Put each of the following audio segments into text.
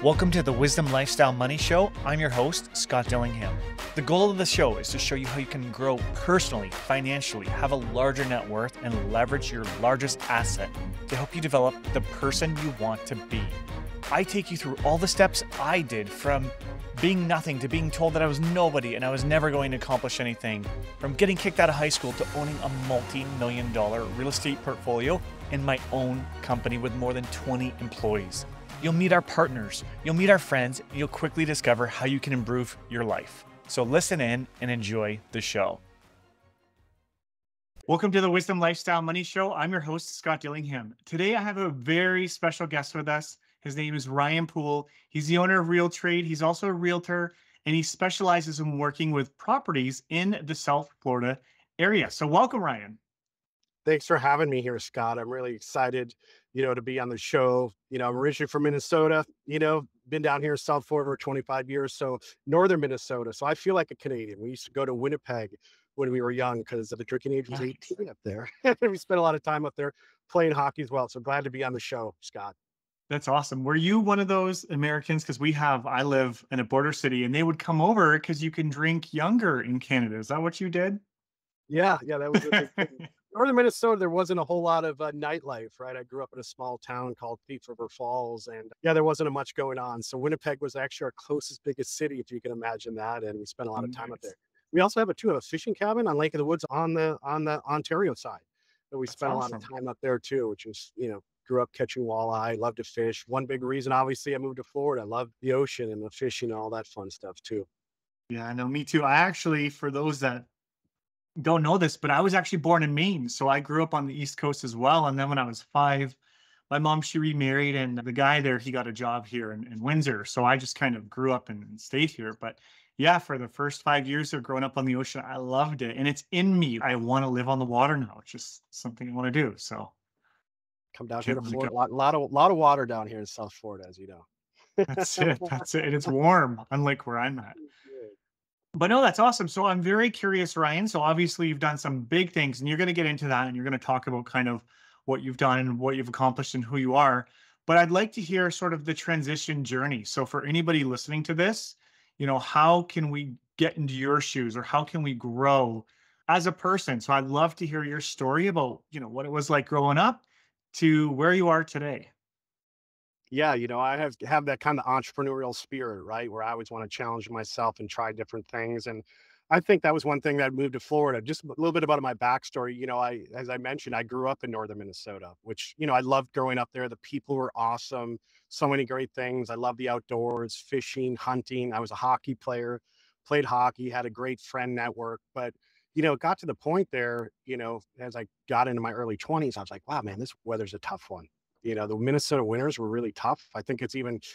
Welcome to the Wisdom Lifestyle Money Show. I'm your host, Scott Dillingham. The goal of the show is to show you how you can grow personally, financially, have a larger net worth, and leverage your largest asset to help you develop the person you want to be. I take you through all the steps I did from being nothing to being told that I was nobody and I was never going to accomplish anything, from getting kicked out of high school to owning a multi-million-dollar real estate portfolio in my own company with more than 20 employees. You'll meet our partners, you'll meet our friends, and you'll quickly discover how you can improve your life. So listen in and enjoy the show. Welcome to the Wisdom Lifestyle Money Show. I'm your host, Scott Dillingham. Today, I have a very special guest with us. His name is Ryan Poole. He's the owner of RealTrade. He's also a realtor, and he specializes in working with properties in the South Florida area. So welcome, Ryan. Thanks for having me here, Scott. I'm really excited, to be on the show. I'm originally from Minnesota, been down here in South Florida for 25 years. So northern Minnesota. So I feel like a Canadian. We used to go to Winnipeg when we were young because the drinking age was 18 up there. We spent a lot of time up there playing hockey as well. So glad to be on the show, Scott. That's awesome. Were you one of those Americans? Because I live in a border city, and they would come over because you can drink younger in Canada. Is that what you did? Yeah, that was a big thing. Northern Minnesota, there wasn't a whole lot of nightlife, right? I grew up in a small town called Thief River Falls, and there wasn't much going on. So Winnipeg was actually our closest, biggest city, if you can imagine that, and we spent a lot of time up there. We also have a fishing cabin on Lake of the Woods on the Ontario side, but we spent a lot of time up there too, which is grew up catching walleye, love to fish. One big reason, obviously, I moved to Florida. I love the ocean and the fishing and all that fun stuff too. Yeah, no, me too. I actually, for those that don't know this, but I was actually born in Maine. So I grew up on the East Coast as well. And then when I was 5, my mom, she remarried, and the guy there, he got a job here in Windsor. So I just kind of grew up and stayed here. But yeah, for the first 5 years of growing up on the ocean, I loved it. And it's in me. I want to live on the water now. It's just something I want to do. So come down here to Florida. A lot of water down here in South Florida, as you know. That's it. That's it. And it's warm, unlike where I'm at. But no, that's awesome. So I'm very curious, Ryan. So obviously you've done some big things, and you're going to get into that, and you're going to talk about kind of what you've done and what you've accomplished and who you are. But I'd like to hear sort of the transition journey. So for anybody listening to this, how can we get into your shoes, or how can we grow as a person? So I'd love to hear your story about, what it was like growing up to where you are today. Yeah, I have that kind of entrepreneurial spirit, right? Where I always want to challenge myself and try different things. And I think that was one thing that moved to Florida. Just a little bit about my backstory. As I mentioned, I grew up in northern Minnesota, which, I loved growing up there. The people were awesome. So many great things. I love the outdoors, fishing, hunting. I was a hockey player, played hockey, had a great friend network. But, it got to the point there, as I got into my early 20s, I was like, wow, man, this weather's a tough one. The Minnesota winters were really tough. I think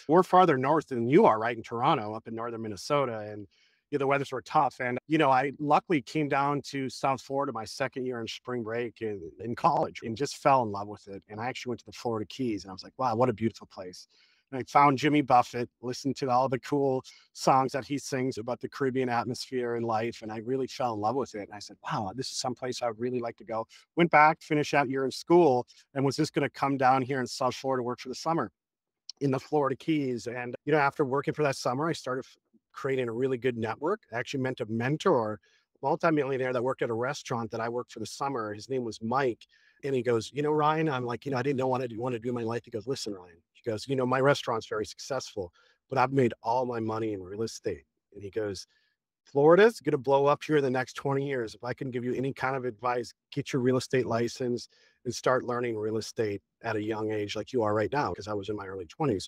we're farther north than you are, right? In Toronto, up in northern Minnesota. And the weathers were tough. And, I luckily came down to South Florida my second year in spring break in college, and just fell in love with it. And I actually went to the Florida Keys, and I was like, wow, what a beautiful place. And I found Jimmy Buffett, listened to all the cool songs that he sings about the Caribbean atmosphere and life. And I really fell in love with it. And I said, wow, this is someplace I'd really like to go. Went back, finished that year in school, and was just going to come down here in South Florida, work for the summer in the Florida Keys. And, after working for that summer, I started creating a really good network. I actually met a mentor, multimillionaire that worked at a restaurant that I worked for the summer. His name was Mike. And he goes, Ryan, I'm like, I didn't know what I want to do in my life. He goes, listen, Ryan, he goes, my restaurant's very successful, but I've made all my money in real estate. And he goes, Florida's going to blow up here in the next 20 years. If I can give you any kind of advice, get your real estate license and start learning real estate at a young age like you are right now, because I was in my early 20s.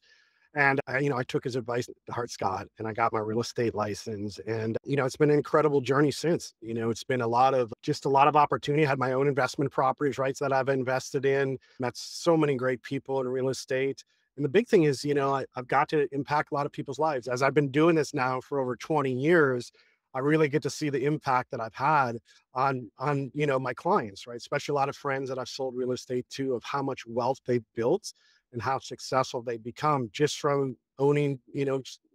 And I took his advice to heart, Scott, and I got my real estate license. And, it's been an incredible journey since. It's been a lot of opportunity. I had my own investment properties, right, that I've invested in. Met so many great people in real estate. And the big thing is, I've got to impact a lot of people's lives. As I've been doing this now for over 20 years, I really get to see the impact that I've had on my clients, right? Especially a lot of friends that I've sold real estate to, of how much wealth they've built and how successful they've become just from owning,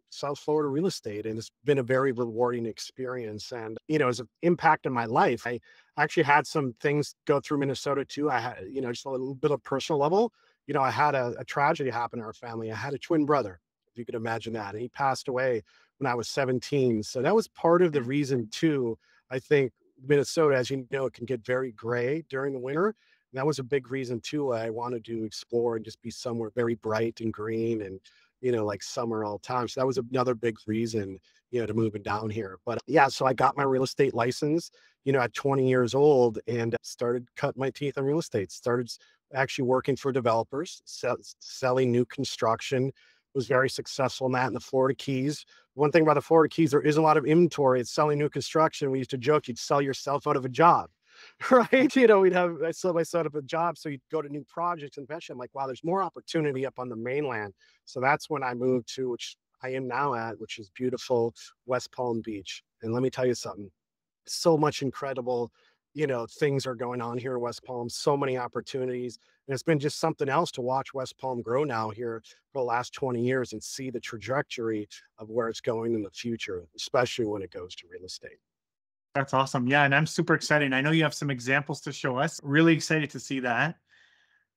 South Florida real estate. And it's been a very rewarding experience. And, as an impact on my life, I actually had some things go through Minnesota too. I had, just a little bit of personal level. I had a tragedy happen in our family. I had a twin brother, you could imagine that. And he passed away when I was 17. So that was part of the reason too. I think Minnesota, as you know, it can get very gray during the winter. And that was a big reason too why I wanted to explore and just be somewhere very bright and green and, like summer all the time. So that was another big reason, to moving down here. But yeah, so I got my real estate license, at 20 years old and started cutting my teeth on real estate, started actually working for developers, selling new construction, was very successful in that in the Florida Keys. One thing about the Florida Keys, there is a lot of inventory. It's selling new construction. We used to joke you'd sell yourself out of a job, right? I sold myself out of a job. So you'd go to new projects and eventually I'm like, wow, there's more opportunity up on the mainland. So that's when I moved to, which I am now at, which is beautiful West Palm Beach. And let me tell you something, so much incredible, things are going on here in West Palm, so many opportunities. And it's been just something else to watch West Palm grow now here for the last 20 years and see the trajectory of where it's going in the future, especially when it goes to real estate. That's awesome. Yeah, and I'm super excited. I know you have some examples to show us. Really excited to see that.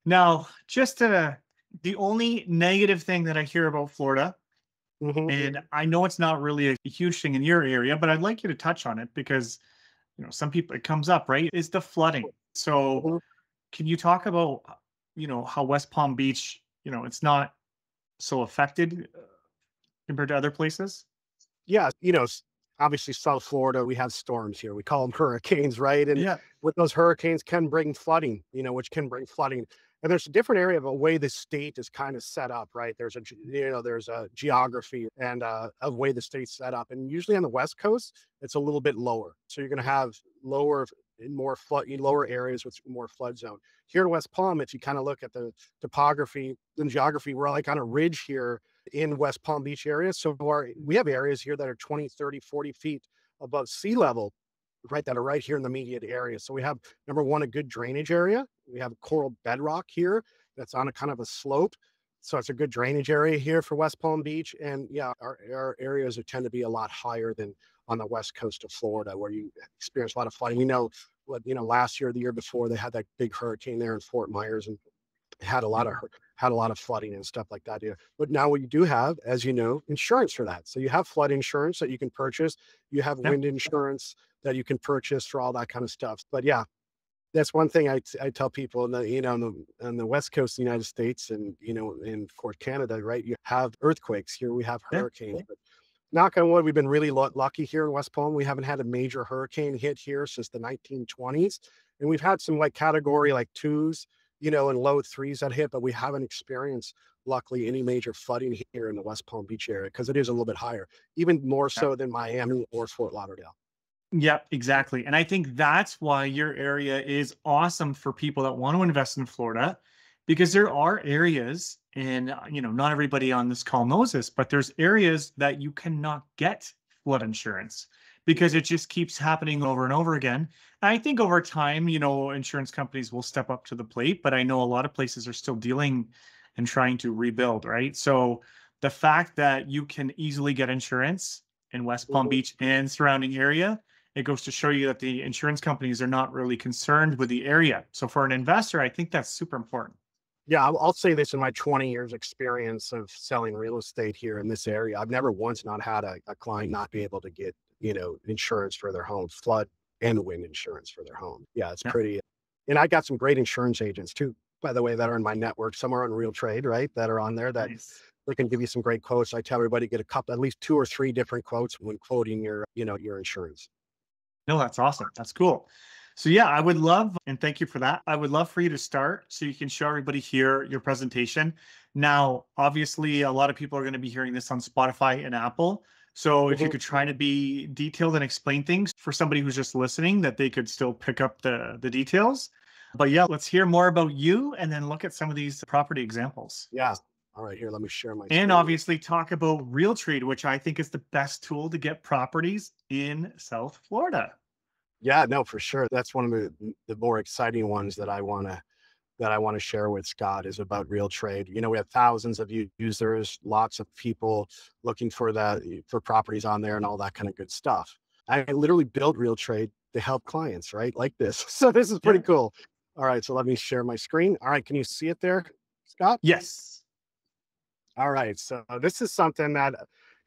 Now, the only negative thing that I hear about Florida, Mhm, and I know it's not really a huge thing in your area, but I'd like you to touch on it because, some people it comes up, right? Is the flooding. So, mhm. can you talk about, how West Palm Beach, it's not so affected compared to other places? Yeah, obviously South Florida, we have storms here. We call them hurricanes, right? And Yeah. with those hurricanes can bring flooding, which can bring flooding. And there's a different area of a way the state is kind of set up, right? There's a geography and a way the state's set up. And usually on the West Coast, it's a little bit lower. So you're going to have lower in more flood, lower areas with more flood zone. Here in West Palm, if you kind of look at the topography and geography, we're like on a ridge here in West Palm Beach area. So we have areas here that are 20, 30, 40 feet above sea level, right, that are right here in the immediate area. So we have, number one, a good drainage area. We have coral bedrock here that's on a kind of a slope. So it's a good drainage area here for West Palm Beach. And yeah, our areas tend to be a lot higher than on the west coast of Florida, where you experience a lot of flooding. We know last year, the year before, they had that big hurricane there in Fort Myers and had a lot of flooding and stuff like that. Yeah. But now what you do have, as you know, insurance for that. So you have flood insurance that you can purchase. You have Yeah. wind insurance that you can purchase for all that kind of stuff. But yeah, that's one thing I tell people in the, on the west coast of the United States and, in of course Canada, right? You have earthquakes. Here we have Yeah. hurricanes. But knock on wood, we've been really lucky here in West Palm. We haven't had a major hurricane hit here since the 1920s. And we've had some like category like twos, and low threes that hit, but we haven't experienced, luckily, any major flooding here in the West Palm Beach area because it is a little bit higher, even more so than Miami or Fort Lauderdale. Yep, exactly. And I think that's why your area is awesome for people that want to invest in Florida, because there are areas, and not everybody on this call knows this, but there's areas that you cannot get flood insurance because it just keeps happening over and over again. And I think over time, insurance companies will step up to the plate, but I know a lot of places are still dealing and trying to rebuild, right? So the fact that you can easily get insurance in West Palm Mhm. Beach and surrounding area, it goes to show you that the insurance companies are not really concerned with the area. So for an investor, I think that's super important. Yeah, I'll say this in my 20 years experience of selling real estate here in this area. I've never once not had a client not be able to get, insurance for their home, flood and wind insurance for their home. Yeah, it's Yeah. pretty. And I got some great insurance agents too, by the way, that are in my network. Some are on RealTrade, right? That are on there that Nice. they can give you some great quotes. I tell everybody get a couple, at least two or three different quotes when quoting your, your insurance. No, that's awesome. That's cool. So yeah, I would love, and thank you for that. I would love for you to start so you can show everybody here your presentation. Now, obviously, a lot of people are going to be hearing this on Spotify and Apple. So if you Mhm. could try to be detailed and explain things for somebody who's just listening, that they could still pick up the details. But yeah, let's hear more about you and then look at some of these property examples. Yeah. All right, here, let me share my And screen. obviously talk about RealTrade, which I think is the best tool to get properties in South Florida. Yeah, no, for sure. That's one of the more exciting ones that I want to share with Scott is about Real Trade. We have thousands of users, lots of people looking for for properties on there and all that kind of good stuff. I literally built Real Trade to help clients, right? Like this. So this is pretty Yeah. cool. All right, so let me share my screen. All right, can you see it there, Scott? Yes. All right. So this is something that,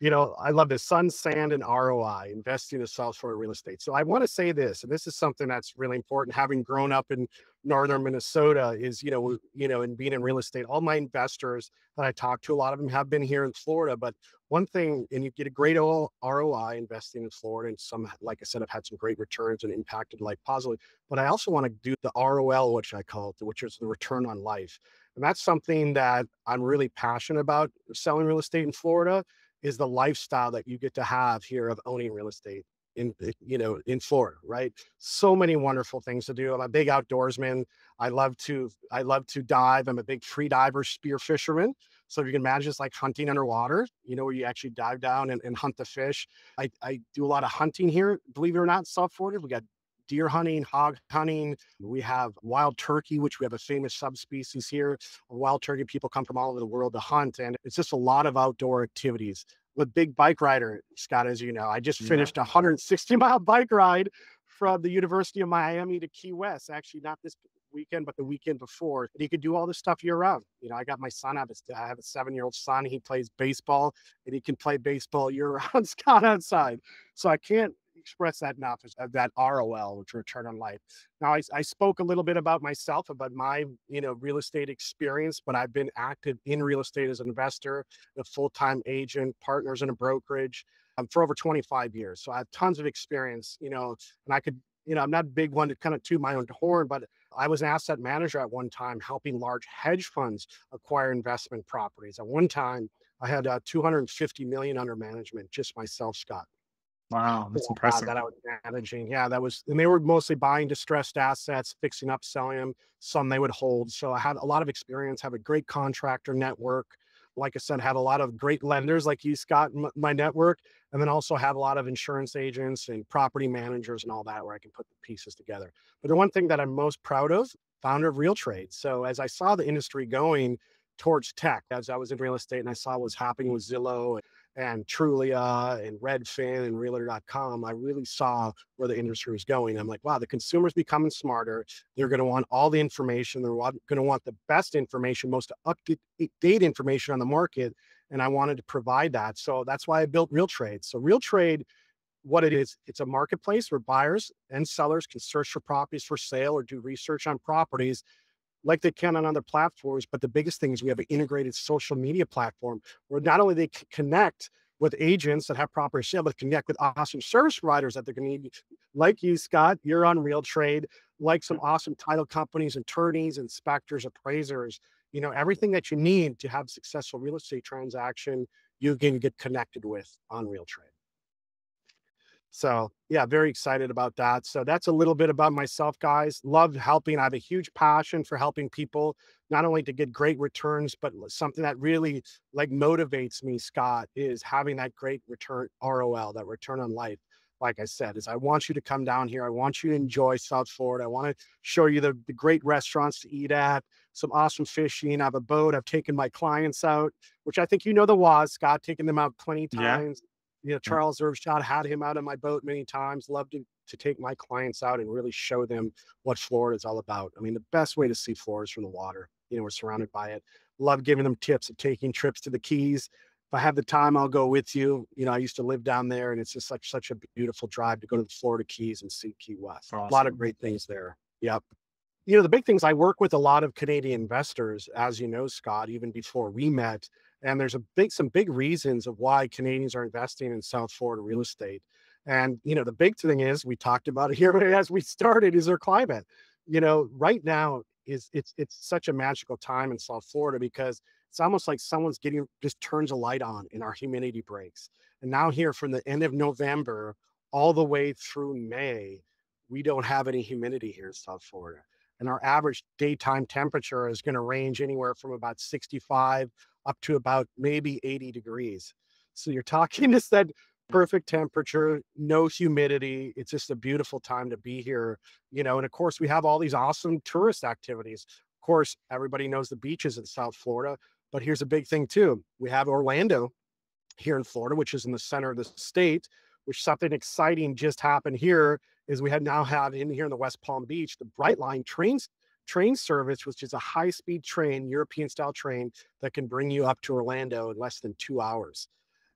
I love this sun, sand, and ROI, investing in South Florida real estate. So I want to say this, and this is something that's really important. Having grown up in northern Minnesota, is and being in real estate, all my investors that I talk to, a lot of them have been here in Florida. But one thing, and you get a great ROI investing in Florida, and some, like I said, have had some great returns and impacted life positively. But I also want to do the ROL, which I call it, which is the return on life. And that's something that I'm really passionate about selling real estate in Florida, is the lifestyle that you get to have here of owning real estate in Florida, right? So many wonderful things to do. I'm a big outdoorsman. I love to dive. I'm a big free diver, spear fisherman. So if you can imagine, it's like hunting underwater, where you actually dive down and hunt the fish. I do a lot of hunting here, believe it or not, in South Florida. We got deer hunting, hog hunting. We have wild turkey, which we have a famous subspecies here. Wild turkey, people come from all over the world to hunt, and it's just a lot of outdoor activities. With big bike rider, Scott, as you know, I just Yeah. finished a 160-mile bike ride from the University of Miami to Key West. Actually, not this weekend, but the weekend before. And you could do all this stuff year round. I got my son. I have a 7-year-old son. He plays baseball, and he can play baseball year round, Scott, outside. So I can't express that enough, is that ROL, which return on life. Now, I spoke a little bit about myself, about my real estate experience, but I've been active in real estate as an investor, a full-time agent, partners in a brokerage, for over 25 years. So I have tons of experience, and I could, I'm not a big one to kind of toot my own horn, but I was an asset manager at one time, helping large hedge funds acquire investment properties. At one time, I had 250 million under management, just myself, Scott. Wow, Yeah, that's impressive. that I was managing. Yeah, and they were mostly buying distressed assets, fixing up, selling them. Some they would hold. So I had a lot of experience, have a great contractor network. Like I said, have a lot of great lenders like you, Scott, in my network, and then also have a lot of insurance agents and property managers and all that, where I can put the pieces together. But the one thing that I'm most proud of, founder of RealTrade. So as I saw the industry going towards tech, as I was in real estate and I saw what was happening with Zillow and Trulia and Redfin and Realtor.com, I really saw where the industry was going. I'm like, wow, the consumer's becoming smarter. They're going to want all the information. They're going to want the best information, most up-to-date information on the market. And I wanted to provide that. So that's why I built RealTrade. So RealTrade, what it is, it's a marketplace where buyers and sellers can search for properties for sale or do research on properties like they can on other platforms. But the biggest thing is we have an integrated social media platform where not only they connect with agents that have proper sale, but connect with awesome service providers that they're going to need, like you, Scott. You're on Real Trade, like some awesome title companies, attorneys, inspectors, appraisers. Everything that you need to have a successful real estate transaction, you can get connected with on Real Trade. So yeah, very excited about that. So that's a little bit about myself, guys. Love helping. I have a huge passion for helping people, not only to get great returns, but something that really like motivates me, Scott, is having that great return ROL, that return on life. Like I said, is I want you to come down here. I want you to enjoy South Florida. I want to show you the great restaurants to eat at, some awesome fishing. I have a boat. I've taken my clients out, which I think the was, Scott, taking them out plenty Yeah. times. Yeah. Charles Erfshot had him out on my boat many times. Loved to take my clients out and really show them what Florida is all about. I mean, the best way to see Florida is from the water. We're surrounded by it. Love giving them tips of taking trips to the Keys. If I have the time, I'll go with you. I used to live down there, and it's just such a beautiful drive to go to the Florida Keys and see Key West. A lot of Awesome. great things there. Yep. The big things, I work with a lot of Canadian investors, as you know, Scott, even before we met. And there's some big reasons of why Canadians are investing in South Florida real estate. And, the big thing is, we talked about it here as we started, is our climate. Right now it's such a magical time in South Florida, because it's almost like someone's just turns a light on and our humidity breaks. And now here from the end of November all the way through May, we don't have any humidity here in South Florida. And our average daytime temperature is going to range anywhere from about 65 up to about maybe 80 degrees. So you're talking just that perfect temperature, no humidity. It's just a beautiful time to be here, and of course we have all these awesome tourist activities. Of course, everybody knows the beaches in South Florida, but here's a big thing too. We have Orlando here in Florida, which is in the center of the state, which something exciting just happened here, is we now have in here in the West Palm Beach, the Brightline trains train service, which is a high-speed train, European-style train that can bring you up to Orlando in less than 2 hours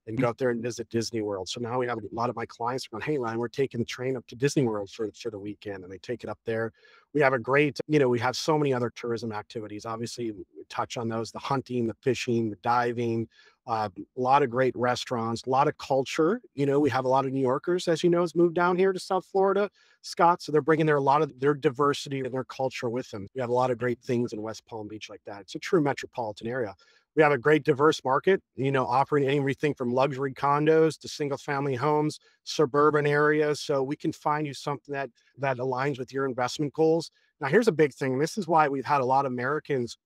and go up there and visit Disney World. So now we have a lot of my clients are going, hey, Ryan, we're taking the train up to Disney World for the weekend. And they take it up there. We have a great, we have so many other tourism activities. Obviously, we touch on those, the hunting, the fishing, the diving, a lot of great restaurants, a lot of culture. We have a lot of New Yorkers, as you know, has moved down here to South Florida, Scott. So they're bringing a lot of their diversity and their culture with them. We have a lot of great things in West Palm Beach like that. It's a true metropolitan area. We have a great diverse market, offering everything from luxury condos to single family homes, suburban areas. So we can find you something that aligns with your investment goals. Now, here's a big thing. This is why we've had a lot of Americans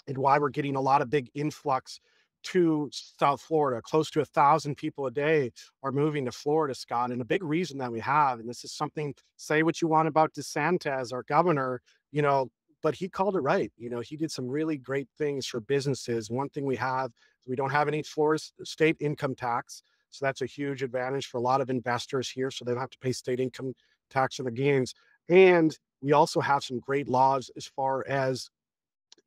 and why we're getting a lot of big influx to South Florida. Close to 1,000 people a day are moving to Florida, Scott. And a big reason that we have, and this is something, say what you want about DeSantis, our governor, you know, but he called it right. He did some really great things for businesses. One thing we have is we don't have any Florida state income tax. So that's a huge advantage for a lot of investors here. So they don't have to pay state income tax on the gains. And we also have some great laws as far as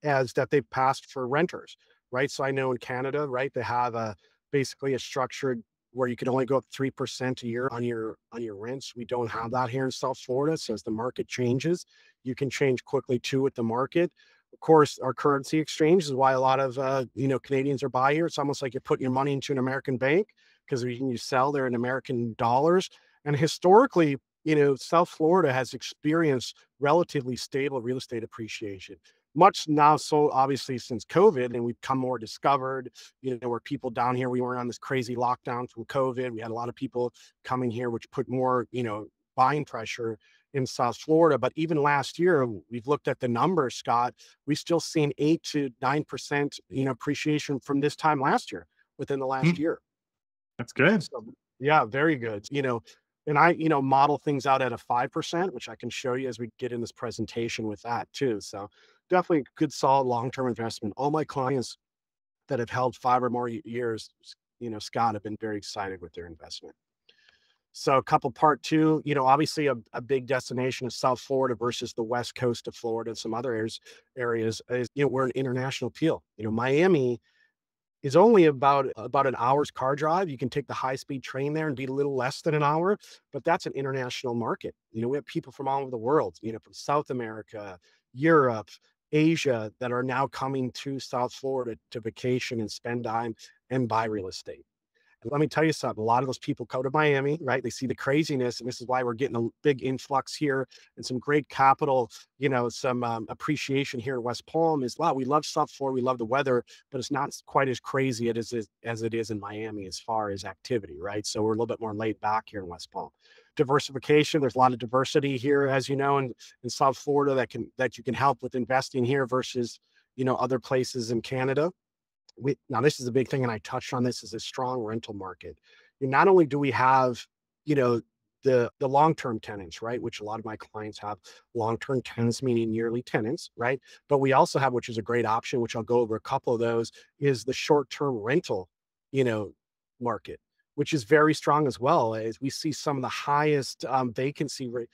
that they've passed for renters, right? So I know in Canada, right, they have basically a structured where you can only go up 3% a year on your rents. We don't have that here in South Florida. So as the market changes, you can change quickly too with the market. Of course, our currency exchange is why a lot of Canadians are buy here. It's almost like you're putting your money into an American bank because when you sell, they're in American dollars. And historically, South Florida has experienced relatively stable real estate appreciation much now so obviously since COVID, and we've come more discovered, where people down here, we weren't on this crazy lockdown from COVID. We had a lot of people coming here, which put more, buying pressure in South Florida. But even last year, we've looked at the numbers, Scott, we still seen 8 to 9%, appreciation from this time last year within the last year. That's good. So, yeah, very good. And I, model things out at a 5%, which I can show you as we get in this presentation with that too. So definitely a good, solid long-term investment. All my clients that have held 5 or more years, Scott, have been very excited with their investment. So a couple part two, obviously a big destination is South Florida versus the West Coast of Florida and some other areas is, we're an international appeal. Miami is only about an hour's car drive. You can take the high-speed train there and be a little less than an hour, but that's an international market. We have people from all over the world, from South America, Europe, Asia, that are now coming to South Florida to vacation and spend time and buy real estate. Let me tell you something. A lot of those people go to Miami, right? They see the craziness, and this is why we're getting a big influx here and some great capital, some appreciation here in West Palm is, wow, we love South Florida, we love the weather, but it's not quite as crazy as it is in Miami as far as activity, right? So we're a little bit more laid back here in West Palm. Diversification, there's a lot of diversity here, as you know, in South Florida that you can help with investing here versus, other places in Canada. Now this is a big thing, and I touched on this, is a strong rental market. Not only do we have, the long-term tenants, right, which a lot of my clients have long-term tenants, meaning yearly tenants, right? But we also have, which is a great option, which I'll go over a couple of those, is the short-term rental, market, which is very strong as well. As we see some of the highest vacancy rate,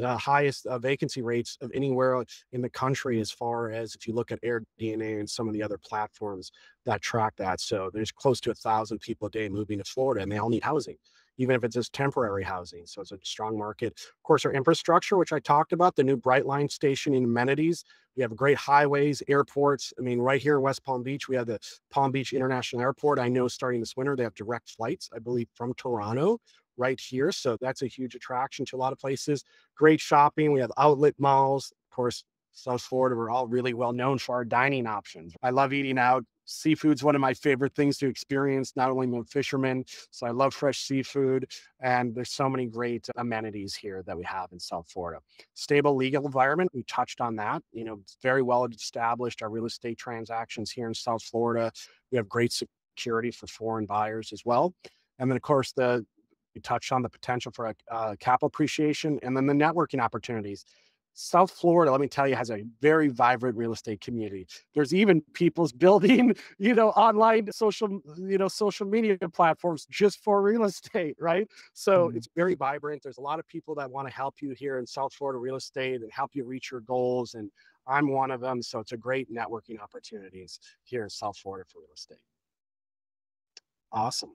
highest vacancy rates of anywhere in the country, as far as if you look at AirDNA and some of the other platforms that track that. So there's close to 1,000 people a day moving to Florida, and they all need housing, even if it's just temporary housing. So it's a strong market. Of course, our infrastructure, which I talked about, the new Brightline station and amenities. We have great highways, airports. I mean, right here in West Palm Beach, we have the Palm Beach International Airport. I know starting this winter, they have direct flights, I believe, from Toronto right here. So that's a huge attraction to a lot of places. Great shopping. We have outlet malls. Of course, South Florida, we're all really well known for our dining options. I love eating out. Seafood's one of my favorite things to experience. Not only am I a fisherman, so I love fresh seafood, and there's so many great amenities here that we have in South Florida. Stable legal environment, we touched on that. It's very well established. Our real estate transactions here in South Florida, we have great security for foreign buyers as well. And then, of course, we touched on the potential for capital appreciation, and then the networking opportunities. South Florida, let me tell you, has a very vibrant real estate community. There's even people's building, online social media platforms just for real estate, right? So it's very vibrant. There's a lot of people that want to help you here in South Florida real estate and help you reach your goals. And I'm one of them. So it's a great networking opportunities here in South Florida for real estate. Awesome.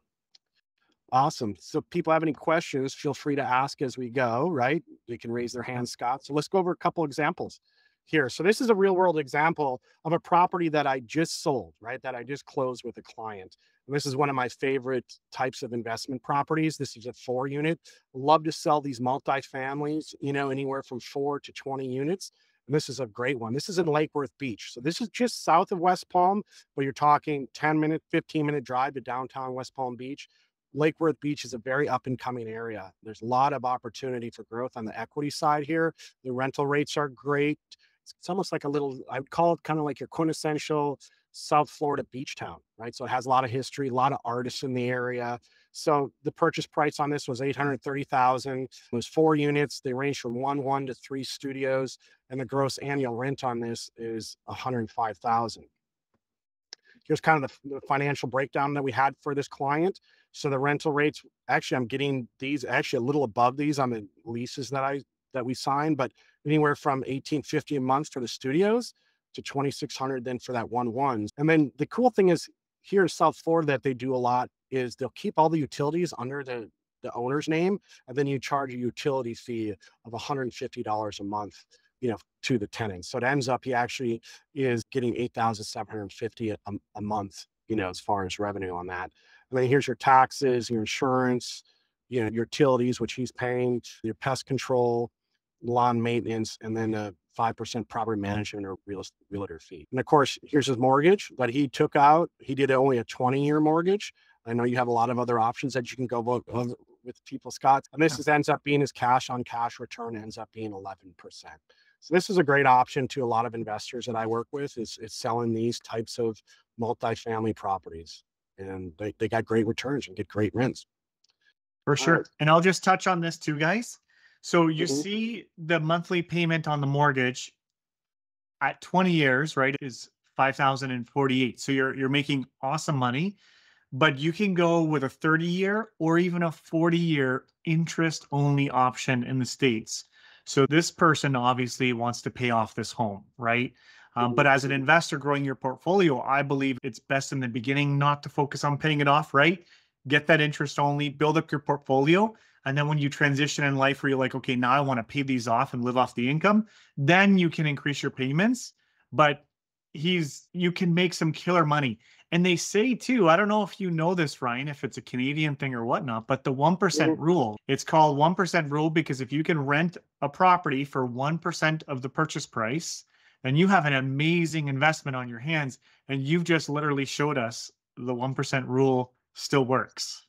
Awesome. So people have any questions, feel free to ask as we go, right? They can raise their hand, Scott. So let's go over a couple examples here. So this is a real world example of a property that I just sold, right? That I just closed with a client. And this is one of my favorite types of investment properties. This is a 4-unit. Love to sell these multifamilies, anywhere from 4 to 20 units. And this is a great one. This is in Lake Worth Beach. So this is just south of West Palm, but you're talking 10-minute, 15-minute drive to downtown West Palm Beach. Lake Worth Beach is a very up and coming area. There's a lot of opportunity for growth on the equity side here. The rental rates are great. It's almost like a little, I would call it kind of like your quintessential South Florida beach town, right? So it has a lot of history, a lot of artists in the area. So the purchase price on this was 830,000. It was 4 units. They range from 1 to 3 studios, and the gross annual rent on this is 105,000. Here's kind of the financial breakdown that we had for this client. So the rental rates, actually, I'm getting these actually a little above these on the leases that we signed, but anywhere from 1850 a month for the studios to 2600 then for that 1-1. And then the cool thing is here in South Florida that they do a lot is they'll keep all the utilities under the owner's name, and then you charge a utility fee of $150 a month, to the tenant. So it ends up he actually is getting 8,750 a month, as far as revenue on that. And then here's your taxes, your insurance, your utilities, which he's paying, your pest control, lawn maintenance, and then a 5% property management or realtor fee. And of course, here's his mortgage that he took out. He did only a 20-year mortgage. I know you have a lot of other options that you can go with people, Scott. And this ends up being his cash on cash return ends up being 11%. So this is a great option to a lot of investors that I work with is selling these types of multifamily properties. And they got great returns and get great rents. For sure. And I'll just touch on this too, guys. So you Mhm. see the monthly payment on the mortgage at 20 years, right, is 5,048. So you're making awesome money, but you can go with a 30-year or even a 40-year interest only option in the States. So this person obviously wants to pay off this home, right? But as an investor growing your portfolio, I believe it's best in the beginning not to focus on paying it off, right? Get that interest only, build up your portfolio. And then when you transition in life where you're like, okay, now I want to pay these off and live off the income, then you can increase your payments. But you can make some killer money. And they say too, I don't know if you know this, Ryan, if it's a Canadian thing or whatnot, but the 1% rule, it's called 1% rule because if you can rent a property for 1% of the purchase price, then you have an amazing investment on your hands. And you've just literally showed us the 1% rule still works.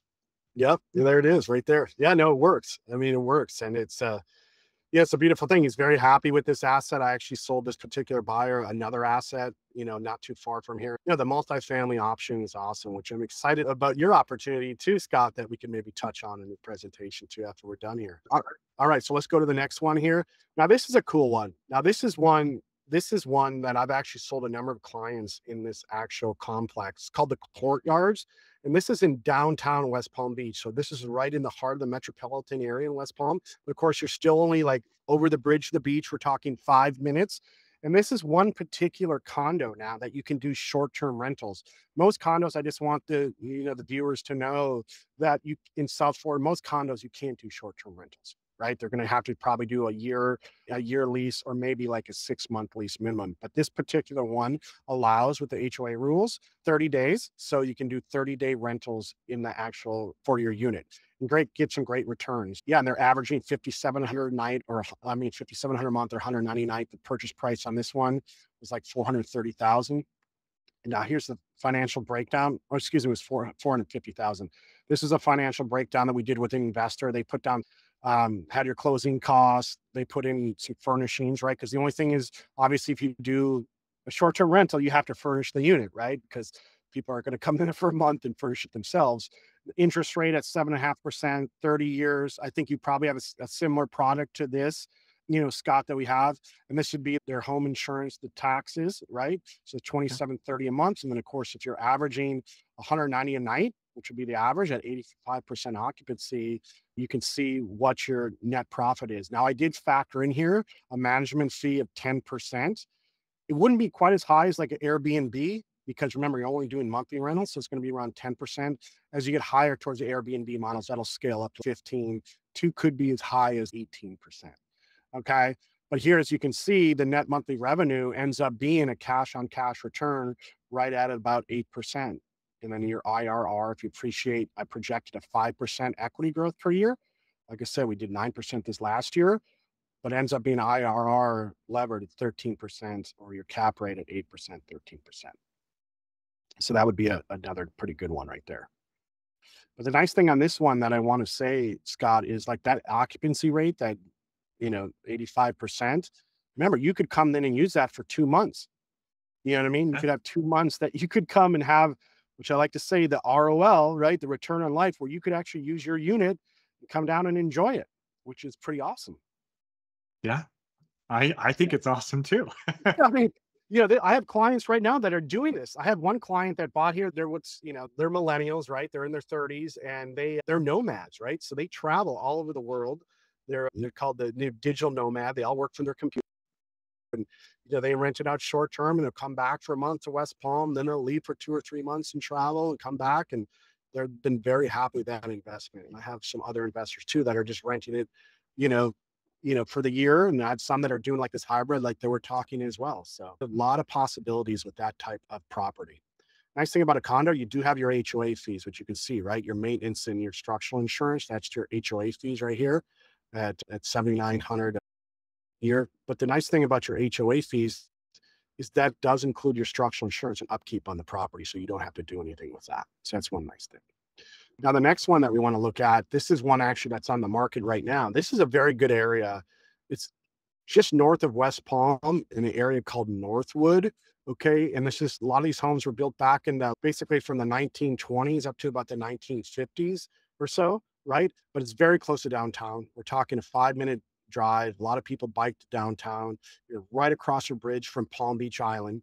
Yep. There it is right there. Yeah, no, it works. I mean, it works. And it's yeah, it's a beautiful thing. He's very happy with this asset. I actually sold this particular buyer another asset, not too far from here. The multifamily option is awesome, which I'm excited about your opportunity too, Scott, that we can maybe touch on in the presentation too after we're done here. All right. So let's go to the next one here. Now, this is a cool one. Now, this is one that I've actually sold a number of clients in this actual complex. It's called the Courtyards. And this is in downtown West Palm Beach. So this is right in the heart of the metropolitan area in West Palm. But of course, you're still only like over the bridge to the beach. We're talking 5 minutes. And this is one particular condo now that you can do short-term rentals. Most condos, I just want the viewers to know that in South Florida, most condos, you can't do short-term rentals, right? They're going to have to probably do a year lease or maybe like a 6-month lease minimum. But this particular one allows with the HOA rules 30 days. So you can do 30-day rentals in the actual for your unit and get some great returns. Yeah. And they're averaging 5,700 a night or 5,700 a month or 199. The purchase price on this one was like 430,000. And now here's the financial breakdown. Or excuse me, it was 450,000. This is a financial breakdown that we did with an investor. They put down had your closing costs. They put in some furnishings, right? Because the only thing is, obviously, if you do a short-term rental, you have to furnish the unit, right? Because people are going to come in for a month and furnish it themselves. The interest rate at 7.5%, 30 years. I think you probably have a similar product to this, Scott, that we have. And this would be their home insurance, the taxes, right? So 27.30 a month. And then, of course, if you're averaging 190 a night, which would be the average at 85% occupancy, you can see what your net profit is. Now, I did factor in here a management fee of 10%. It wouldn't be quite as high as like an Airbnb because remember, you're only doing monthly rentals. So it's going to be around 10%. As you get higher towards the Airbnb models, that'll scale up to 15 to could be as high as 18%. Okay. But here, as you can see, the net monthly revenue ends up being a cash on cash return right at about 8%. And then your IRR, if you appreciate, I projected a 5% equity growth per year. Like I said, we did 9% this last year, but ends up being IRR levered at 13% or your cap rate at 8%, 13%. So that would be another pretty good one right there. But the nice thing on this one that I want to say, Scott, is like that occupancy rate, that 85%. Remember, you could come in and use that for 2 months. You know what I mean? You Okay. could have 2 months that you could come and have, which I like to say, the ROL, right? The return on life, where you could actually use your unit and come down and enjoy it, which is pretty awesome. Yeah. I think it's awesome too. I mean, I have clients right now that are doing this. I had one client that bought here. They're millennials, right? They're in their 30s and they're nomads, right? So they travel all over the world. They're called the new digital nomad. They all work from their computer. And they rent it out short term and they'll come back for a month to West Palm, then they'll leave for 2 or 3 months and travel and come back. And they've been very happy with that investment. And I have some other investors too that are just renting it, you know, for the year. And I have some that are doing like this hybrid, like they were talking as well. So a lot of possibilities with that type of property. Nice thing about a condo, you do have your HOA fees, which you can see, right? Your maintenance and your structural insurance, that's your HOA fees right here at 7,900 a year. But the nice thing about your HOA fees is that does include your structural insurance and upkeep on the property. So you don't have to do anything with that. So that's one nice thing. Now, the next one that we want to look at, this is one actually that's on the market right now. This is a very good area. It's just north of West Palm in an area called Northwood. Okay. And this is a lot of these homes were built back in basically from the 1920s up to about the 1950s or so. Right. But it's very close to downtown. We're talking a 5-minute drive. A lot of people bike to downtown. You're right across a bridge from Palm Beach Island.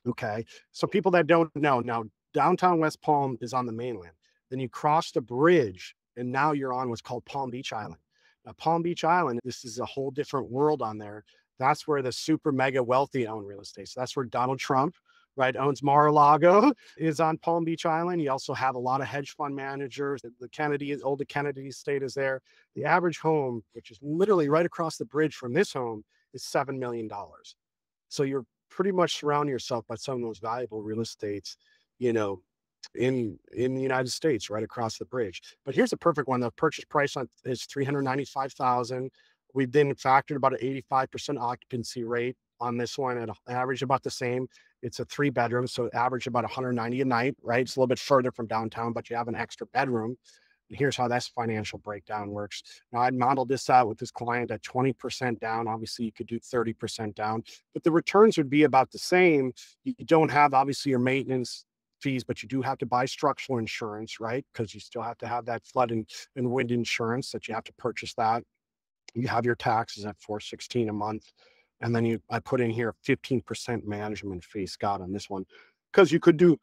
Okay. So people that don't know, now downtown West Palm is on the mainland. Then you cross the bridge and now you're on what's called Palm Beach Island. Now, Palm Beach Island, this is a whole different world on there. That's where the super mega wealthy own real estate. So that's where Donald Trump, right, owns Mar-a-Lago, is on Palm Beach Island. You also have a lot of hedge fund managers. The old Kennedy estate is there. The average home, which is literally right across the bridge from this home, is $7 million. So you're pretty much surrounding yourself by some of those valuable real estates, you know, in the United States, right across the bridge. But here's a perfect one. The purchase price on is 395,000. We've then factored about an 85% occupancy rate on this one at an average about the same. It's a 3 bedroom, so average about 190 a night, right? It's a little bit further from downtown, but you have an extra bedroom. And here's how this financial breakdown works. Now, I'd modeled this out with this client at 20% down. Obviously, you could do 30% down, but the returns would be about the same. You don't have obviously your maintenance fees, but you do have to buy structural insurance, right? Because you still have to have that flood and wind insurance that you have to purchase that. You have your taxes at 416 a month. And then I put in here 15% management fee, Scott, on this one, because you could do,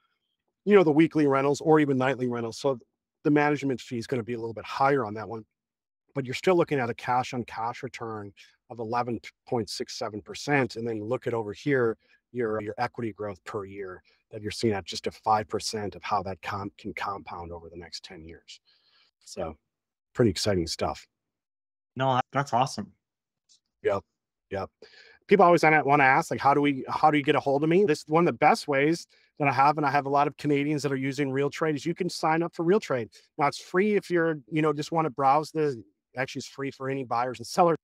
the weekly rentals or even nightly rentals. So the management fee is going to be a little bit higher on that one, but you're still looking at a cash on cash return of 11.67%. And then look at over here, your equity growth per year that you're seeing at just a 5% of how that can compound over the next 10 years. So pretty exciting stuff. No, that's awesome. Yep. Yep. People always want to ask, like, how do you get a hold of me? This is one of the best ways that I have, and I have a lot of Canadians that are using RealTrade, is you can sign up for RealTrade. Now it's free if you're, just want to browse actually it's free for any buyers and sellers.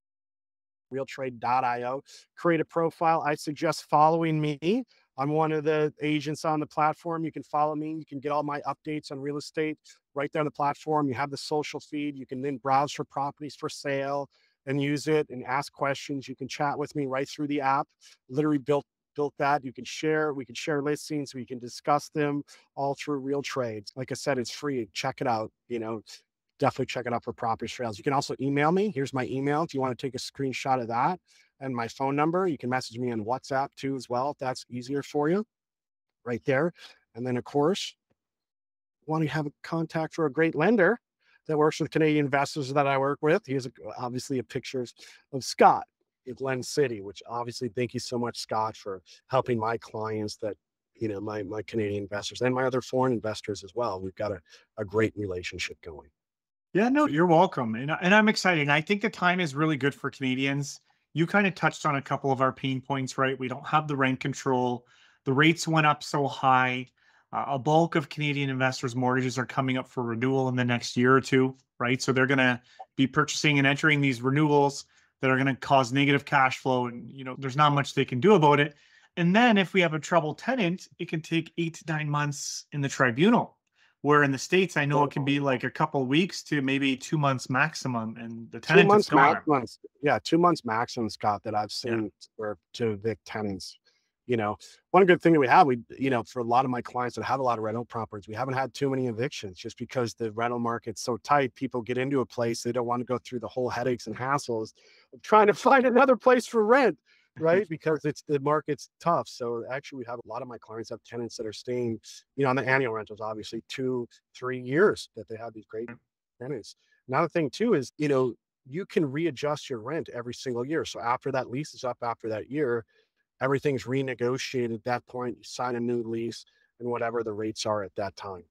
Realtrade.io. Create a profile. I suggest following me. I'm one of the agents on the platform. You can follow me. You can get all my updates on real estate right there on the platform. You have the social feed. You can then browse for properties for sale and use it and ask questions. You can chat with me right through the app. Literally built that. We can share listings. We can discuss them all through RealTrade. Like I said, it's free. Check it out. Definitely check it out for property sales. You can also email me. Here's my email if you want to take a screenshot of that, and my phone number. You can message me on WhatsApp too as well if that's easier for you, right there. And then of course, want to have a contact for a great lender that works with Canadian investors that I work with. Here's obviously a picture of Scott. with LendCity, which obviously thank you so much, Scott, for helping my clients that, my Canadian investors and my other foreign investors as well. We've got a great relationship going. Yeah, no, you're welcome. And I'm excited. And I think the time is really good for Canadians. You kind of touched on a couple of our pain points, right? We don't have the rent control. The rates went up so high. A bulk of Canadian investors' mortgages are coming up for renewal in the next year or two, right? So they're going to be purchasing and entering these renewals that are going to cause negative cash flow. And, there's not much they can do about it. And then if we have a troubled tenant, it can take 8 to 9 months in the tribunal. Where in the States, I know it can be like a couple weeks to maybe 2 months maximum, and the 2 tenant is months gone. maximum. Yeah, 2 months maximum, Scott, that I've Yeah. seen for to evict tenants. You know, one good thing that we have, for a lot of my clients that have a lot of rental properties, we haven't had too many evictions just because the rental market's so tight. People get into a place, they don't want to go through the whole headaches and hassles of trying to find another place for rent, right? Because the market's tough. So actually, we have a lot of my clients have tenants that are staying, on the annual rentals, obviously 2, 3 years that they have these great tenants. Another thing too is, you can readjust your rent every single year. So after that lease is up after that year, everything's renegotiated at that point. You sign a new lease and whatever the rates are at that time.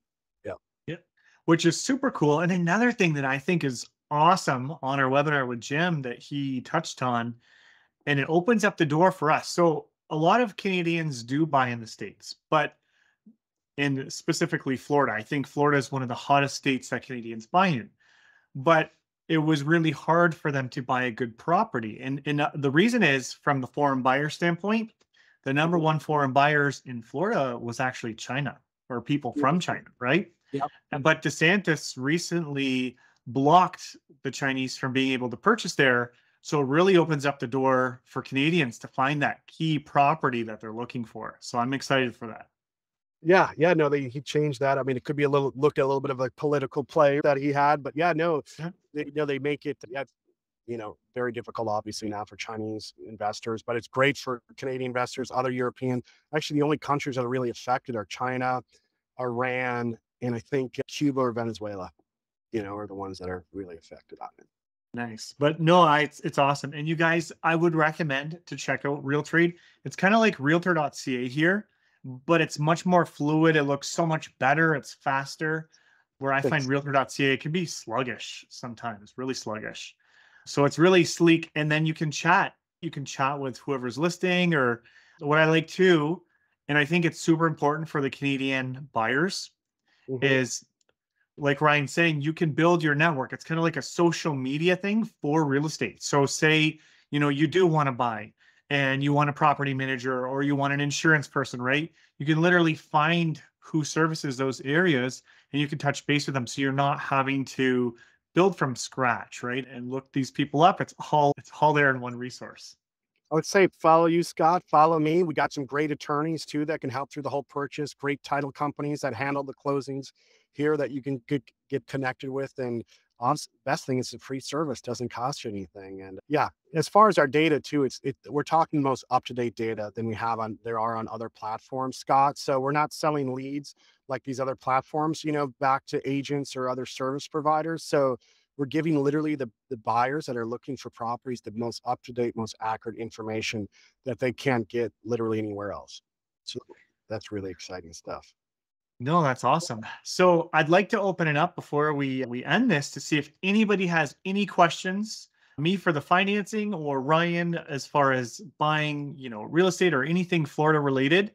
Yeah. Yeah. Which is super cool. And another thing that I think is awesome on our webinar with Jim that he touched on, and it opens up the door for us. So a lot of Canadians do buy in the States, but in specifically Florida, I think Florida is one of the hottest states that Canadians buy in. But it was really hard for them to buy a good property. And the reason is from the foreign buyer standpoint, the number Mhm. one foreign buyers in Florida was actually China or people from Mhm. China, right? Yep. But DeSantis recently blocked the Chinese from being able to purchase there. So it really opens up the door for Canadians to find that key property that they're looking for. So I'm excited for that. Yeah, yeah, no, he changed that. I mean, it could be looked at a little bit of a political play that he had, but yeah, no, Yeah. they make it, yeah, very difficult, obviously, now for Chinese investors, but it's great for Canadian investors, other European. Actually, the only countries that are really affected are China, Iran, and I think Cuba or Venezuela, are the ones that are really affected on it. Nice. But no, it's awesome. And you guys, I would recommend to check out RealTrade. It's kind of like realtor.ca here, but it's much more fluid. It looks so much better. It's faster. Where I find Thanks. realtor.ca, it can be sluggish sometimes, really sluggish. So it's really sleek. And then you can chat. You can chat with whoever's listing, or what I like too. And I think it's super important for the Canadian buyers Mhm. is, like Ryan's saying, you can build your network. It's kind of like a social media thing for real estate. So say, you do want to buy and you want a property manager or you want an insurance person, right? You can literally find who services those areas and you can touch base with them. So you're not having to build from scratch, right? And look these people up. It's all there in one resource. I would say follow you, Scott. Follow me. We got some great attorneys too that can help through the whole purchase. Great title companies that handle the closings here that you can get connected with. And best thing is a free service, doesn't cost you anything. And yeah, as far as our data too, we're talking most up to date data than there are on other platforms, Scott. So we're not selling leads like these other platforms, back to agents or other service providers. So we're giving literally the buyers that are looking for properties the most up-to-date, most accurate information that they can't get literally anywhere else. So that's really exciting stuff. No, that's awesome. So I'd like to open it up before we end this to see if anybody has any questions. Me for the financing, or Ryan as far as buying, real estate or anything Florida related.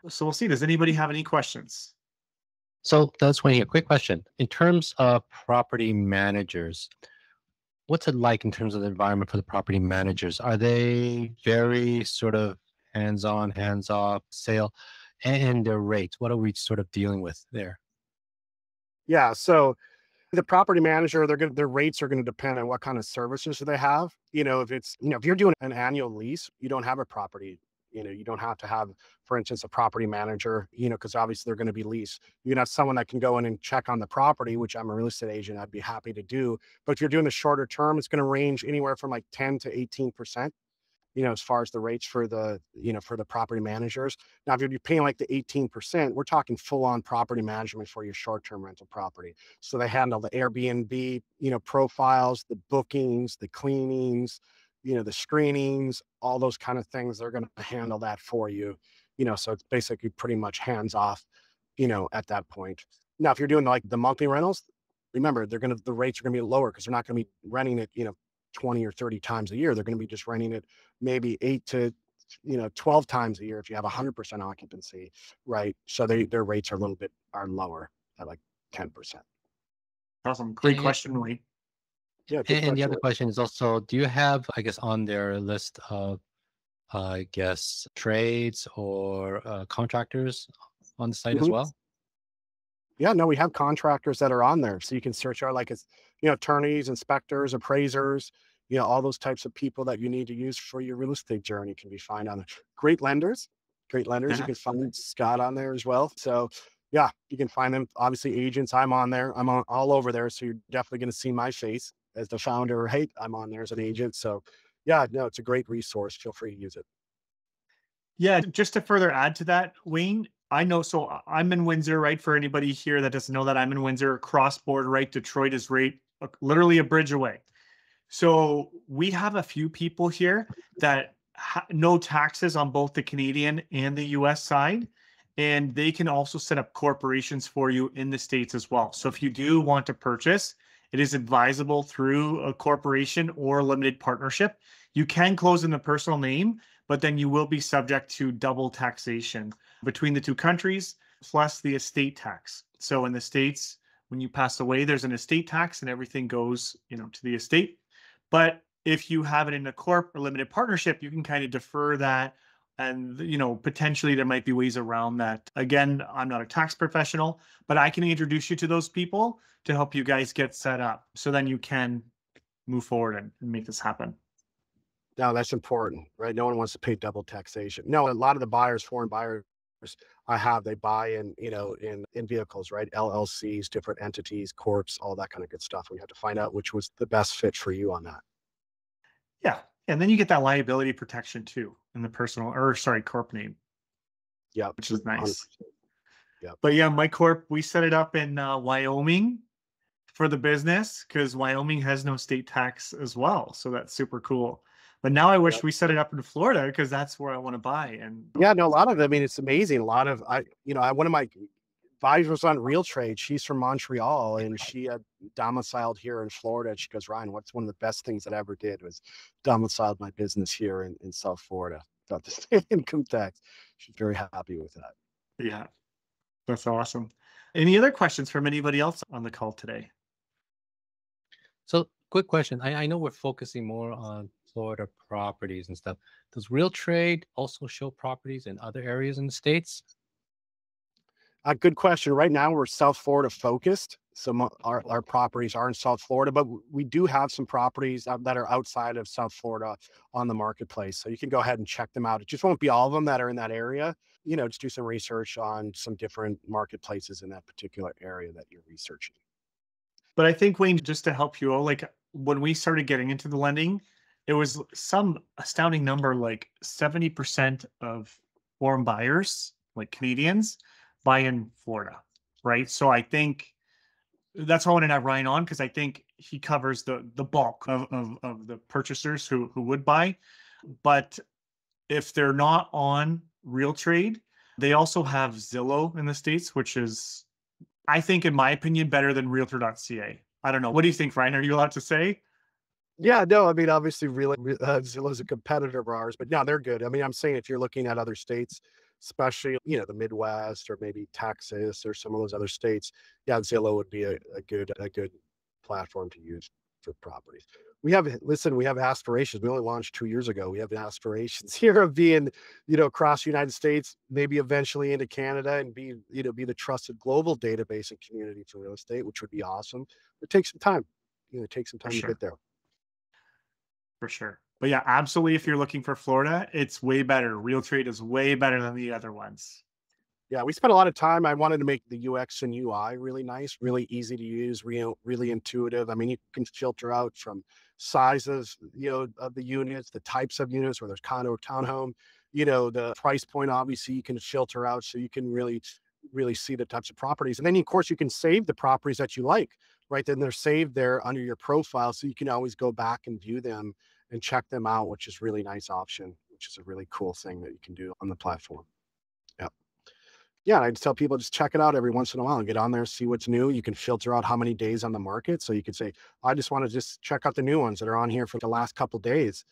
So we'll see. Does anybody have any questions? So that's one here. Quick question. In terms of property managers, what's it like in terms of the environment for the property managers? Are they very sort of hands-on, hands-off sale, and their rates? What are we sort of dealing with there? Yeah, so the property manager, their rates are gonna depend on what kind of services they have. If you're doing an annual lease, you don't have a property, you don't have to have, for instance, a property manager, because obviously they're gonna be leased. You can have someone that can go in and check on the property, which I'm a real estate agent, I'd be happy to do. But if you're doing the shorter term, it's gonna range anywhere from like 10 to 18%, as far as the rates for the property managers. Now, if you're paying like the 18%, we're talking full on property management for your short-term rental property. So they handle the Airbnb, profiles, the bookings, the cleanings, the screenings, all those kind of things. They're going to handle that for you, so it's basically pretty much hands off, at that point. Now, if you're doing like the monthly rentals, remember the rates are going to be lower because they're not going to be renting it, 20 or 30 times a year. They're going to be just renting it maybe 8 to 12 times a year if you have 100% occupancy, right? So their rates are lower at like 10%. Awesome. Great And, question, Wayne. Yeah, good and the question. other question is also, do you have, I guess, on their list of, I guess, trades or contractors on the site as Mhm. well? Yeah, no, we have contractors that are on there. So you can search out like it's, attorneys, inspectors, appraisers, all those types of people that you need to use for your real estate journey can be found on there. Great lenders, great lenders. You Yeah. can find Scott on there as well. So yeah, you can find them. Obviously, agents, I'm on there. I'm on all over there. So you're definitely going to see my face as the founder. Hey, I'm on there as an agent. So yeah, no, it's a great resource. Feel free to use it. Yeah, just to further add to that, Wayne, I know. So I'm in Windsor, right? For anybody here that doesn't know that I'm in Windsor, cross border, right? Detroit is right, literally a bridge away. So we have a few people here that know taxes on both the Canadian and the US side. And they can also set up corporations for you in the States as well. So if you do want to purchase, it is advisable through a corporation or a limited partnership. You can close in the personal name, but then you will be subject to double taxation between the two countries, plus the estate tax. So in the States, when you pass away, there's an estate tax and everything goes, to the estate. But if you have it in a corp or limited partnership, you can kind of defer that. And, potentially there might be ways around that. Again, I'm not a tax professional, but I can introduce you to those people to help you guys get set up. So then you can move forward and make this happen. No, that's important, right? No one wants to pay double taxation. No, a lot of the buyers, foreign buyers they buy in, in vehicles, right? LLCs, different entities, corps, all that kind of good stuff. We have to find out which was the best fit for you on that. Yeah. And then you get that liability protection too in the corp name, Yeah, which is nice. 100%. Yeah. But yeah, my corp, we set it up in Wyoming for the business because Wyoming has no state tax as well. So that's super cool. But now I wish we set it up in Florida because that's where I want to buy. And Yeah, no, a lot of, I mean, it's amazing. A lot of, one of my advisors on RealTrade, she's from Montreal and she had domiciled here in Florida. She goes, Ryan, what's one of the best things that I ever did was domiciled my business here in South Florida. Got the state income tax. She's very happy with that. yeah, that's awesome. Any other questions from anybody else on the call today? So, quick question. I know we're focusing more on Florida properties and stuff. Does RealTrade also show properties in other areas in the States? Good question. Right now, we're South Florida focused. So our properties are in South Florida, but we do have some properties that are outside of South Florida on the marketplace. So you can go ahead and check them out. It just won't be all of them that are in that area. Just do some research on some different marketplaces in that particular area that you're researching. But I think, Wayne, just to help you out, like when we started getting into the lending, it was some astounding number, like 70% of foreign buyers, like Canadians, buy in Florida, right? So I think that's why I wanted to have Ryan on because I think he covers the bulk of the purchasers who would buy. But if they're not on RealTrade, they also have Zillow in the States, which is, I think, in my opinion, better than Realtor.ca. I don't know. What do you think, Ryan? Are you allowed to say? Yeah, no, I mean, obviously, really, Zillow's a competitor of ours, but no, they're good. I mean, I'm saying if you're looking at other states, especially, the Midwest or maybe Texas or some of those other states, yeah, Zillow would be a good platform to use for properties. We have aspirations. We only launched 2 years ago. We have aspirations here of being, across the United States, maybe eventually into Canada and be the trusted global database and community for real estate, which would be awesome. It takes some time. It takes some time to get there. For sure. But yeah, absolutely. If you're looking for Florida, it's way better. RealTrade is way better than the other ones. Yeah, we spent a lot of time. I wanted to make the UX and UI really nice, really easy to use, really intuitive. I mean, you can filter out from sizes, of the units, the types of units, whether it's condo or townhome, the price point, obviously you can filter out so you can really see the types of properties. And then of course you can save the properties that you like, right? Then they're saved there under your profile. So you can always go back and view them and check them out, which is really nice option, which is a really cool thing that you can do on the platform. Yeah. Yeah, I just tell people just check it out every once in a while and get on there, see what's new. You can filter out how many days on the market. So you could say, I just want to just check out the new ones that are on here for the last couple days,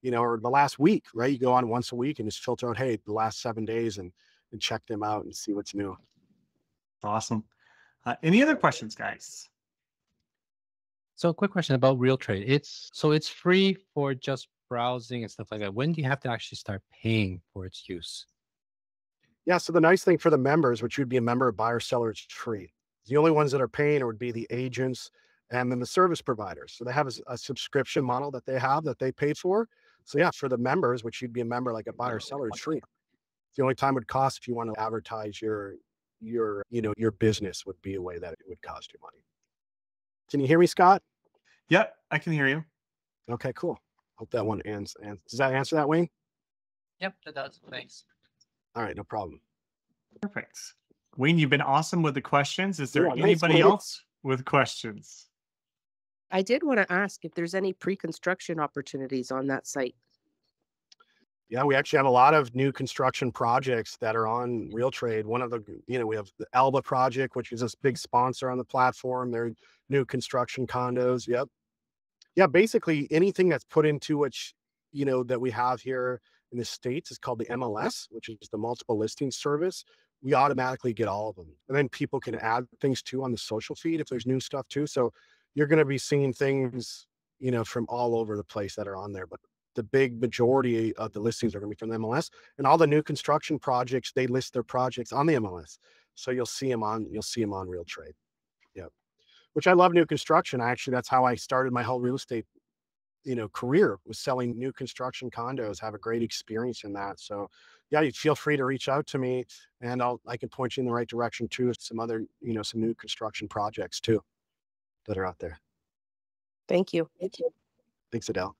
or the last week, right? You go on once a week and just filter out, hey, the last 7 days and check them out and see what's new. Awesome. Any other questions, guys? So, a quick question about RealTrade. It's free for just browsing and stuff like that. When do you have to actually start paying for its use? Yeah, so the nice thing for the members, which you'd be a member of Buyer Seller, it's free. The only ones that are paying would be the agents and then the service providers. So they have a subscription model that they have that they pay for. So yeah, for the members, which you'd be a member like a Buyer Seller, it's free. The only time it would cost if you want to advertise your business would be a way that it would cost you money. Can you hear me, Scott? Yep, I can hear you. Okay, cool. Hope that one ends. And does that answer that, Wayne? Yep, that does. Thanks. All right, no problem. Perfect. Wayne, you've been awesome with the questions. Is there Yeah, nice, anybody Wayne. else with questions? I did want to ask if there's any pre-construction opportunities on that site. Yeah, we actually have a lot of new construction projects that are on RealTrade. One of the, we have the Alba project, which is this big sponsor on the platform. They're new construction condos. Yep. Yeah, basically anything that's put into which, that we have here in the States is called the MLS, which is the multiple listing service. We automatically get all of them. And then people can add things too on the social feed if there's new stuff too. So you're going to be seeing things, from all over the place that are on there. But the big majority of the listings are going to be from the MLS, and all the new construction projects, they list their projects on the MLS. So you'll see them on RealTrade. Yep. Which I love new construction. That's how I started my whole real estate, career, was selling new construction condos, have a great experience in that. So yeah, you feel free to reach out to me and I can point you in the right direction too. Some other, some new construction projects too that are out there. Thank you. Thanks, Adele.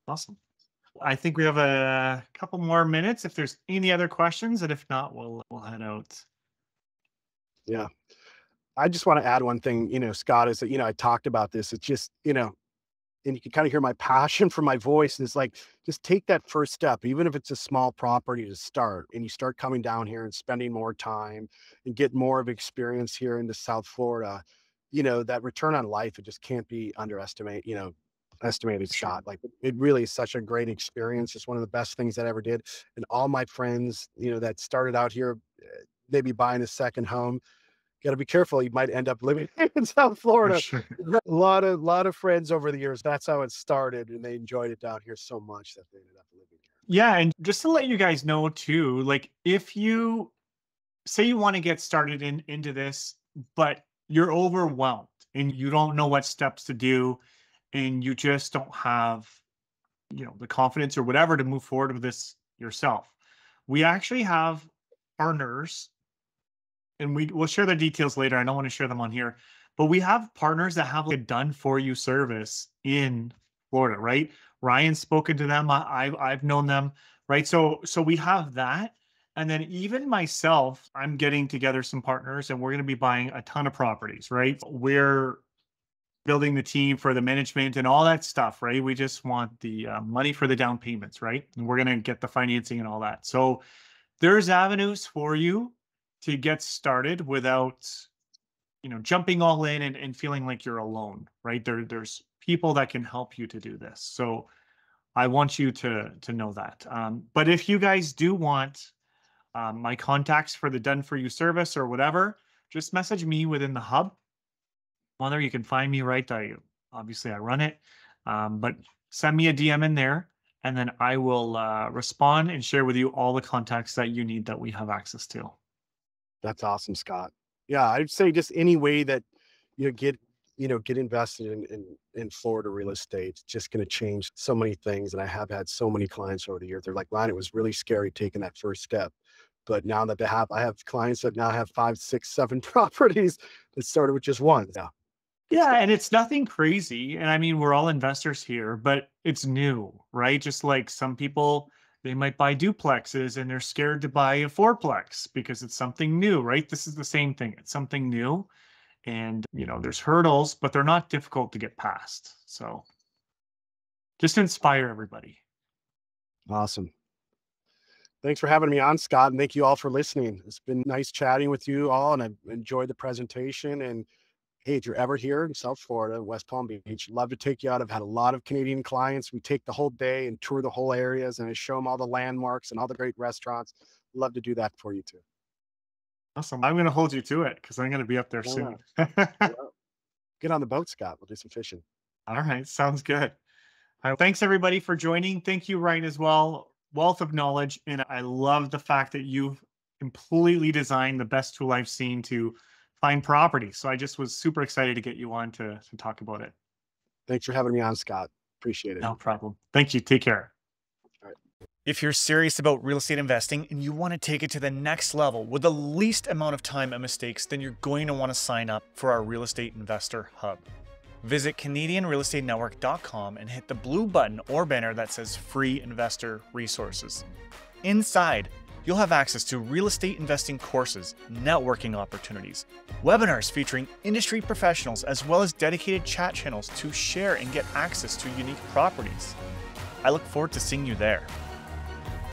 Awesome. I think we have a couple more minutes if there's any other questions, and if not, we'll head out. Yeah. I just want to add one thing, Scott, is that, I talked about this. It's just, and you can kind of hear my passion from my voice. And it's like, just take that first step, even if it's a small property to start, and you start coming down here and spending more time and get more of experience here into South Florida, that return on life, it just can't be estimated, Scott. Like, it really is such a great experience. It's one of the best things that I ever did. And all my friends, that started out here, maybe buying a second home, got to be careful. You might end up living in South Florida. Sure. A lot of friends over the years. That's how it started, and they enjoyed it down here so much that they ended up living here. Yeah, and just to let you guys know too, like if you say you want to get started into this, but you're overwhelmed and you don't know what steps to do, and you just don't have, the confidence or whatever to move forward with this yourself, we actually have partners. And we'll share the details later. I don't want to share them on here, but we have partners that have a done for you service in Florida, right? Ryan's spoken to them. I've known them, right? So we have that. And then even myself, I'm getting together some partners and we're going to be buying a ton of properties, right? We're building the team for the management and all that stuff, right? We just want the money for the down payments, right? And we're going to get the financing and all that. So there's avenues for you to get started without, jumping all in and feeling like you're alone, right? There's people that can help you to do this. So I want you to know that. But if you guys do want my contacts for the done for you service or whatever, just message me within the hub. Whether you can find me, right? Obviously I run it, but send me a DM in there, and then I will respond and share with you all the contacts that you need that we have access to. That's awesome, Scott. Yeah, I'd say just any way that get invested in Florida real estate, it's just going to change so many things. And I have had so many clients over the years. They're like, Ryan, it was really scary taking that first step. But now that I have clients that now have 5, 6, 7 properties that started with just one. Yeah. Yeah, and it's nothing crazy. And I mean, we're all investors here, but it's new, right? Just like some people, they might buy duplexes and they're scared to buy a fourplex because it's something new, right? This is the same thing. It's something new. And, there's hurdles, but they're not difficult to get past. So just to inspire everybody. Awesome. Thanks for having me on, Scott, and thank you all for listening. It's been nice chatting with you all, and I've enjoyed the presentation. And hey, if you're ever here in South Florida, West Palm Beach, love to take you out. I've had a lot of Canadian clients. We take the whole day and tour the whole areas, and I show them all the landmarks and all the great restaurants. Love to do that for you too. Awesome. I'm going to hold you to it because I'm going to be up there soon. Get on the boat, Scott. We'll do some fishing. All right. Sounds good. Thanks everybody for joining. Thank you, Ryan, as well. Wealth of knowledge. And I love the fact that you've completely designed the best tool I've seen to find property. So I just was super excited to get you on to talk about it. Thanks for having me on, Scott. Appreciate it. No problem. Thank you. Take care. All right. If you're serious about real estate investing and you want to take it to the next level with the least amount of time and mistakes, then you're going to want to sign up for our Real Estate Investor Hub. Visit CanadianRealEstateNetwork.com and hit the blue button or banner that says Free Investor Resources. Inside, you'll have access to real estate investing courses, networking opportunities, webinars featuring industry professionals, as well as dedicated chat channels to share and get access to unique properties. I look forward to seeing you there.